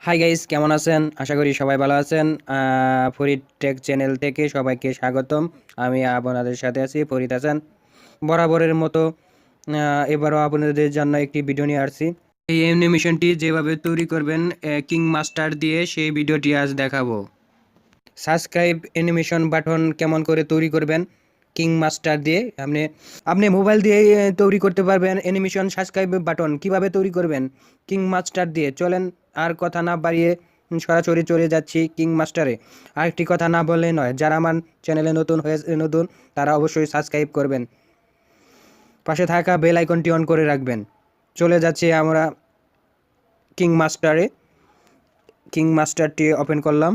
Hi guys, কেমন আছেন? আশা করি সবাই ভালো আছেন। ফরিদ টেক চ্যানেল থেকে সবাইকে স্বাগতম। আমি আপনাদের সাথে আছি, ফরিদ হাসান। বরাবরের মতো এবারও আপনাদের জন্য একটি ভিডিও নিয়ে আসছি। এই অ্যানিমেশনটি যেভাবে তৈরি করবেন কিং মাস্টার দিয়ে, সেই ভিডিওটি আজ দেখাবো। সাবস্ক্রাইব অ্যানিমেশন বাটন কেমন করে তৈরি করবেন কিং মাস্টার দিয়ে। আপনি মোবাইল দিয়ে তৈরি করতে পারবেন অ্যানিমেশন সাবস্ক্রাইব বাটন কিভাবে তৈরি করবেন কিং মাস্টার দিয়ে। চলেন আর কথা না বাড়িয়ে সরাসরি চলে যাচ্ছি কিং মাস্টারে। আরেকটি কথা না বললে নয়, যারা আমার চ্যানেলে নতুন তারা অবশ্যই সাবস্ক্রাইব করবেন, পাশে থাকা বেল আইকনটি অন করে রাখবেন। চলে যাচ্ছি আমরা কিং মাস্টারে। কিং মাস্টারটি ওপেন করলাম।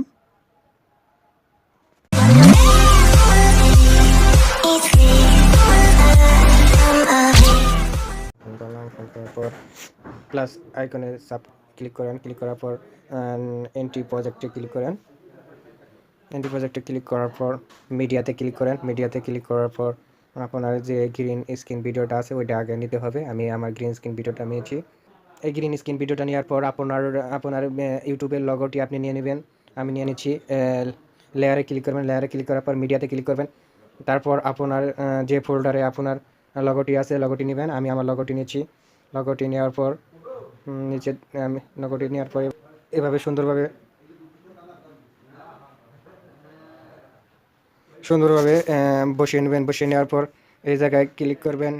তারপর প্লাস আইকনে সাব ক্লিক করেন, ক্লিক করার পর এন্ট্রি প্রজেক্টে ক্লিক করেন। এন্ট্রি প্রজেক্টে ক্লিক করার পর মিডিয়াতে ক্লিক করেন। মিডিয়াতে ক্লিক করার পর আপনার যে গ্রিন স্ক্রিন ভিডিওটা আছে ওইটা আগে নিতে হবে। আমি আমার গ্রিন স্ক্রিন ভিডিওটা নিয়েছি। এই গ্রিন স্ক্রিন ভিডিওটা নেওয়ার পর আপনার ইউটিউবের লগোটি আপনি নিয়ে নেবেন। আমি নিয়ে নিচ্ছি। লেয়ারে ক্লিক করবেন। লেয়ারে ক্লিক করার পর মিডিয়াতে ক্লিক করবেন। তারপর আপনার যে ফোল্ডারে আপনার লগোটি আছে লগোটি নেবেন। আমি আমার লগোটি নিচ্ছি। লগোটি নেওয়ার পর নিচে আমি লগোটি নেওয়ার পরে এভাবে সুন্দরভাবে বসিয়ে নেবেন। বসিয়ে নেওয়ার পর এই জায়গায় ক্লিক করবেন।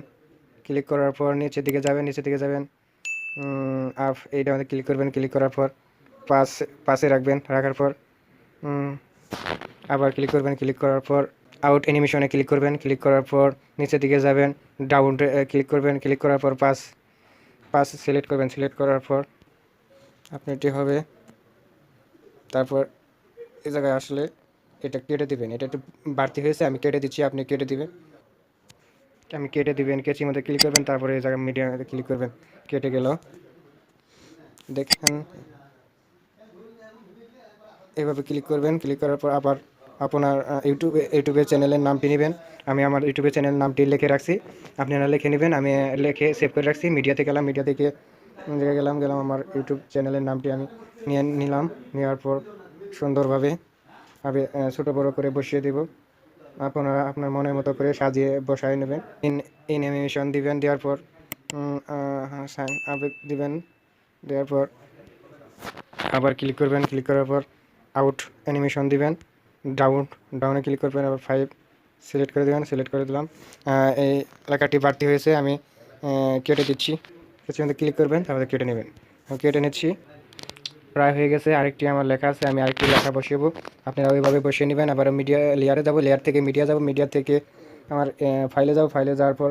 ক্লিক করার পর নিচের দিকে যাবেন। নিচের দিকে যাবেন, এইটা আমাদের ক্লিক করবেন। ক্লিক করার পর পাশে রাখবেন। রাখার পর আবার ক্লিক করবেন। ক্লিক করার পর আউট অ্যানিমেশনে ক্লিক করবেন। ক্লিক করার পর নিচের দিকে যাবেন, ডাউন ক্লিক করবেন। ক্লিক করার পর পাস সিলেক্ট করবেন। সিলেক্ট করার পর আপনি এটি হবে। তারপর এই জায়গায় আসলে এটা কেটে দিবেন। এটা একটু বাড়তি হয়েছে, আমি কেটে দিচ্ছি, আপনি কেটে দিবেন। আমি কেটে দিবেন। কেচির মধ্যে ক্লিক করবেন। তারপরে এই জায়গায় মিডিয়াতে ক্লিক করবেন। কেটে গেল, দেখেন। এইভাবে ক্লিক করবেন। ক্লিক করার পর আবার আপনার ইউটিউবের চ্যানেলের নামটি নেবেন। আমি আমার ইউটিউবের চ্যানেলের নামটি লিখে রাখছি, আপনারা লিখে নেবেন। আমি লিখে সেভ করে রাখছি। মিডিয়াতে গেলাম। মিডিয়া থেকে গেলাম আমার ইউটিউব চ্যানেলের নামটি আমি নিলাম। নেওয়ার পর সুন্দরভাবে আমি ছোটো বড়ো করে বসিয়ে দেব। আপনারা আপনার মনের মতো করে সাজিয়ে বসায় নেবেন। অ্যানিমেশন দিবেন। দেওয়ার পর সাইন আপ দিবেন। দেওয়ার পর আবার ক্লিক করবেন। ক্লিক করার পর আউট অ্যানিমেশন দিবেন। ডাউনে ক্লিক করবেন। আবার 5 সিলেক্ট করে দেবেন। সিলেক্ট করে দিলাম। এই লেখাটি বাড়তি হয়েছে, আমি কেটে দিচ্ছি। ক্লিক করবেন, তারপরে কেটে নেবেন। আমি কেটে নিচ্ছি। প্রায় হয়ে গেছে। আরেকটি আমার লেখা আছে, আমি আরেকটি লেখা বসাবো। আপনারা ওইভাবে বসিয়ে নেবেন। আবার লেয়ারে যাব, লেয়ার থেকে মিডিয়া যাব, মিডিয়া থেকে আমার ফাইলে যাব। ফাইলে যাওয়ার পর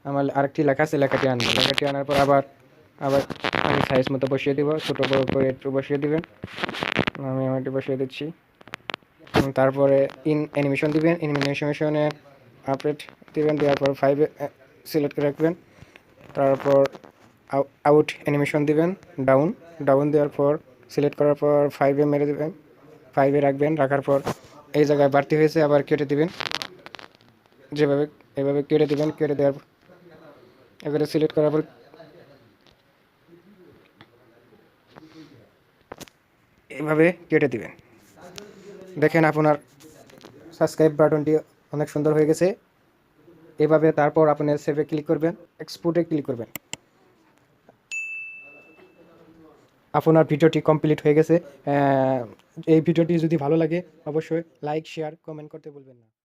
আমার আরেকটি লেখা আছে, লেখাটি আনবো। লেখাটি আনার পর আবার আমি সাইজ মতো বসিয়ে দেবো। ছোটো বড়ো করে একটু বসিয়ে দেবেন। আমি আমাকে বসিয়ে দিচ্ছি। তারপরে অ্যানিমেশন দিবেন। অ্যানিমেশনে আপডেট দিবেন। দেওয়ার পর 5 সিলেক্ট করে রাখবেন। তারপর আউট অ্যানিমেশন দিবেন। ডাউন দেওয়ার পর সিলেক্ট করার পর 5 মেরে দেবেন। 5 রাখবেন। রাখার পর এই জায়গায় বাড়তি হয়েছে, আবার কেটে দিবেন। যেভাবে এভাবে কেটে দিবেন। কেটে দেওয়ার এবারে সিলেক্ট করার পর এভাবে কেটে দিবেন। দেখেন আপনার সাবস্ক্রাইব বাটনটি অনেক সুন্দর হয়ে গেছে। এভাবে তারপর আপনি সেভে ক্লিক করবেন, এক্সপোর্টে ক্লিক করবেন। আপনার ভিডিওটি কমপ্লিট হয়ে গেছে। এই ভিডিওটি যদি ভালো লাগে অবশ্যই লাইক, শেয়ার, কমেন্ট করতে ভুলবেন না।